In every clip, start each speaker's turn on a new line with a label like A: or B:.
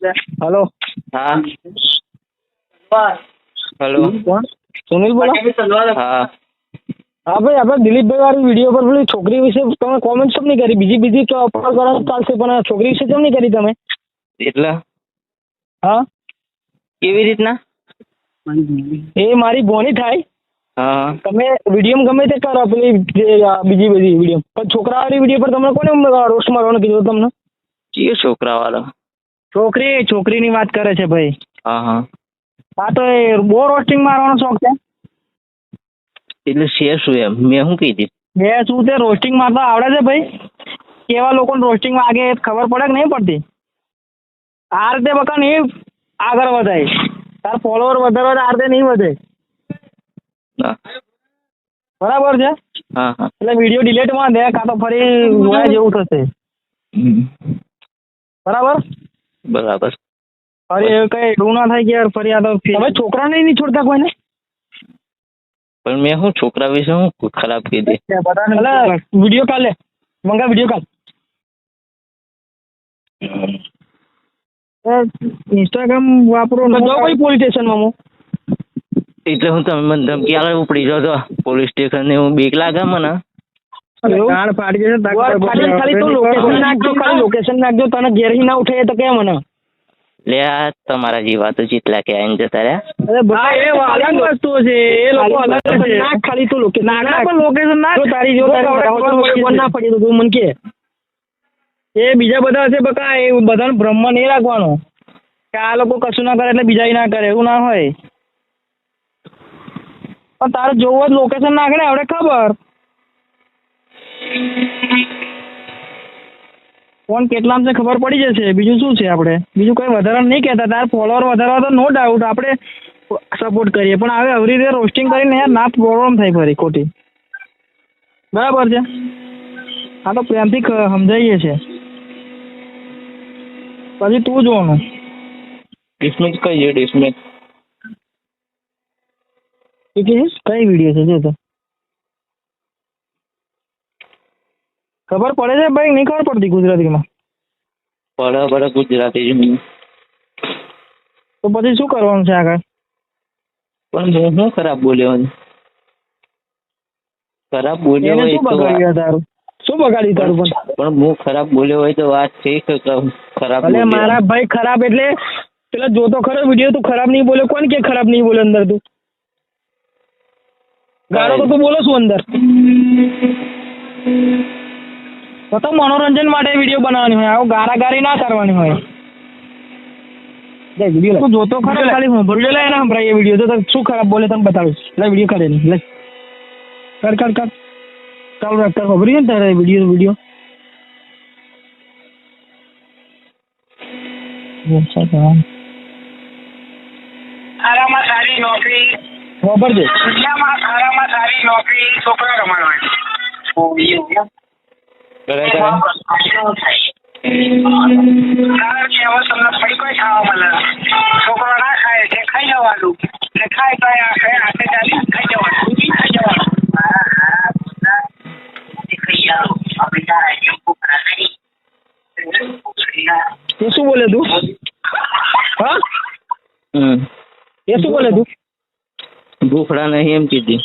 A: Hello
B: हाँ hello
A: કોણ સુનિલ બોલો
B: हाँ
A: હા ભાઈ આપણે દિલીપભાઈ વાળી વિડીયો પર પેલી છોકરી વિશે તમે કોમેન્ટ કેમ નહીં કરી? બીજી તો અપલોડ કરો તો ચાલશે, પણ આ છોકરી વિશે કેમ નહીં કરી તમે?
B: એટલે
A: હા
B: કેવી રીતના?
A: એ મારી ભોણી થાય.
B: હા
A: તમે વિડીયો ગમે તે કરો પેલી બીજી બધી વિડીયો, પણ છોકરાવાળી વિડીયો પર તમને કોને રોસ્ટ મારવાનું કીધું તમને?
B: કયો છોકરા વાળો?
A: છોકરીની વાત કરે છે ભાઈ.
B: હા હા
A: હા તો એ બહુ રોસ્ટિંગ મારવાનો શોખ છે.
B: એટલે છે શું એમ? મેં શું કીધી?
A: બે શું તે રોસ્ટિંગ મારતા આવડે છે ભાઈ? કેવા લોકોને રોસ્ટિંગ વાગે ખબર પડે કે નહીં પડતી? આ રીતે બકા નહીં આગળ વધાય. તાર ફોલોવર વધારવા તો આ રીતે નહીં વધે.
B: હા
A: બરાબર છે?
B: હા હા
A: એટલે વિડીયો ડિલેટમાં દે, કાં તો ફરી જોયા જેવું થશે. બરાબર
B: બરાબર.
A: ફરી એવું કઈ એવું ના થાય કે યાર ફરી આ તો તમે છોકરાને નહીં છોડતા કોઈને?
B: પણ મેં શું છોકરા વિશે શું ખરાબ કીધી?
A: વિડીયો કાલ લે, મંગા વિડીયો કાલ. ઇન્સ્ટાગ્રામ વાપરો તો જાઓ ભાઈ પોલીસ સ્ટેશનમાં. હું
B: એટલે હું તમે મને ધમકી આલે ઉપડી જાઓ તો પોલીસ સ્ટેશન ને હું બીક લાગે મને.
A: કાર્ડ ફાડી જશે. ખાલી તું લોકેશન નાખજો, ખાલી લોકેશન નાખજો. તને ઘેર ના ઉઠે તો કે મને.
B: લે આ તમારા જેવા તો જેટલા કે આઈને જતા રહ્યા.
A: અરે ભાઈ અલગ વસ્તુ છે, એ લોકો અલગ છે. નાખ ખાલી તું લોકેશન નાખ, પણ લોકેશન નાખ. તારી જો તારી ના પડી તો તું મને કે. એ બીજા બધા છે બકા, એ બધાને ભ્રમમાં નહીં રાખવાનો કે આ લોકો કશું ના કરે એટલે બીજા ના કરે, એવું ના હોય. પણ તારે જોવું જ લોકેશન નાખે ને આપણે ખબર કોણ કેટલામ છે ખબર પડી જશે. બીજું શું છે? આપણે બીજું કંઈ વધારવા નહીં કહેતા. તાર ફોલોવર વધારવા તો નો ડાઉટ આપણે સપોર્ટ કરીએ, પણ હવે આવી રીતે રોસ્ટિંગ કરીને યાર ના પ્રોબ્લેમ થાય ફરી ખોટી. બરાબર છે? હા તો પ્રેમથી સમજાવીએ છે. પછી તું જોવાનું.
B: ડિસમિસ કઈ છે? ડિસમિસ
A: કઈ વિડીયો છે? જો તો ખબર પડે છે ભાઈ, નહીં ખબર પડતી ગુજરાતીમાં?
B: બરાબર ગુજરાતી જ હું.
A: તો પછી શું કરવાનું છે આગળ?
B: પણ હું શું ખરાબ બોલ્યો? ખરાબ બોલ્યો
A: એને
B: હોય
A: શું
B: તો
A: બગાડ્યું તારું? શું બગાડ્યું તારું?
B: પણ હું ખરાબ બોલ્યો હોય તો વાત ઠીક છે. ખરાબ
A: અલે મારા ભાઈ ખરાબ એટલે પેલા જોતો ખરો વિડીયો, તું ખરાબ નહીં બોલ્યો. કોણ કે ખરાબ નહીં બોલ્યો? અંદર તું ગાળો તો તું બોલો છું અંદર. તો મનોરંજન માટે વિડીયો બનાવવાની હોય, આવું ગારાગારી ના કરવાની હોય. તું જોતો ખરો ખાલી વિડીયો લે ને સંભળાય. વિડીયો તો શું ખરાબ બોલે તને બતાવીશ. લે વિડીયો કરે નહીં. લે કર કર કર ચાલ કર. ખબર છે ને તારે વિડીયો
C: સારામાં સારી નોકરી
A: ખબર છે.
C: દુનિયામાં સારામાં સારી નોકરી છોકરા રમાડવાની. કોઈ ખાવા મળે, છોકરો ના ખાય તે ખાઈ જવાનું, ને ખાય તો હાથે ચાલી ખાઈ જવાનું, ખાઈ જવાનું.
A: એ શું બોલે તું? હા એ શું બોલે તું?
B: ભૂખડા નહીં એમ કીધી.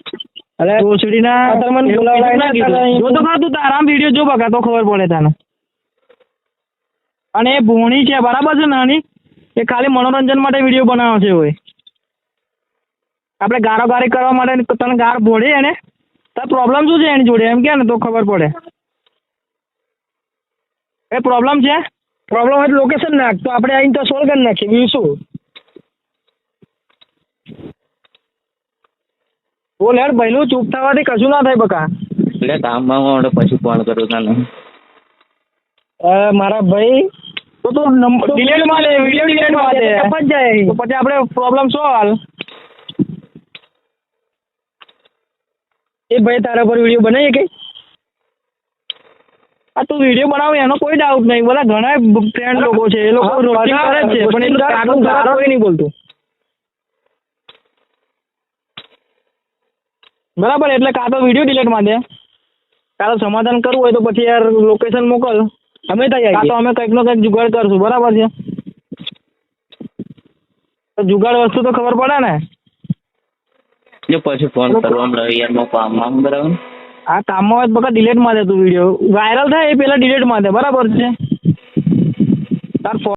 A: અરે ઓછડીના તમને બોલાવડાય ના કીધું. જો તો ખરા તું તારામ વિડીયો જો બકા તો ખબર પડે તને. અને એ ભોણી છે બરાબર છે નાની, એ ખાલી મનોરંજન માટે વિડીયો બનાવે છે. હોય આપણે ગારોગારી કરવા માટે તને ગાર ભોળે એને તાર પ્રોબ્લેમ શું છે એની જોડે એમ કે ને તો ખબર પડે. એ પ્રોબ્લેમ છે? પ્રોબ્લેમ હોય તો લોકેશન નાખ, તો આપણે આવીને તો સોલ્વ કરી નાખીએ. બીજું શું? બોલ યાર પહેલું ચૂપ થવાથી કશું ના થાય બકા.
B: એટલે કામમાં હું પછી ફોન કરું તને.
A: મારા ભાઈ તો તું ડિલીટ માં લે, વિડીયો ડિલીટ માં લે તો પછી આપણે પ્રોબ્લેમ સોલ્વ. એ ભાઈ તારા પર વિડીયો બનાવીએ કે આ તું વિડીયો બનાવે એનો કોઈ ડાઉટ નહીં. બોલા ઘણા ફ્રેન્ડ લોકો છે, એ લોકો રોસ્ટિંગ કરે છે, પણ એટલું ગારો કોઈ નહીં બોલતું. બરાબર? એટલે કાં તો વિડીયો ડિલીટ માં દે, કાં તો સમાધાન કરવું હોય તો પછી યાર લોકેશન મોકલ, અમે ત્યાં કાં તો અમે કંઈક નો કંઈક જુગાડ કરશું. બરાબર છે? તો જુગાડ વસ્તુ તો ખબર પડે ને.
B: જો પછી ફોન કરવામાં રહ્યો યાર મારા કામમાં બરાબર.
A: આ કામમાં હોય તો બકા ડિલેટ માં દે તું વિડીયો વાયરલ થાય એ પેલા ડિલેટ માં દે બરાબર છે તાર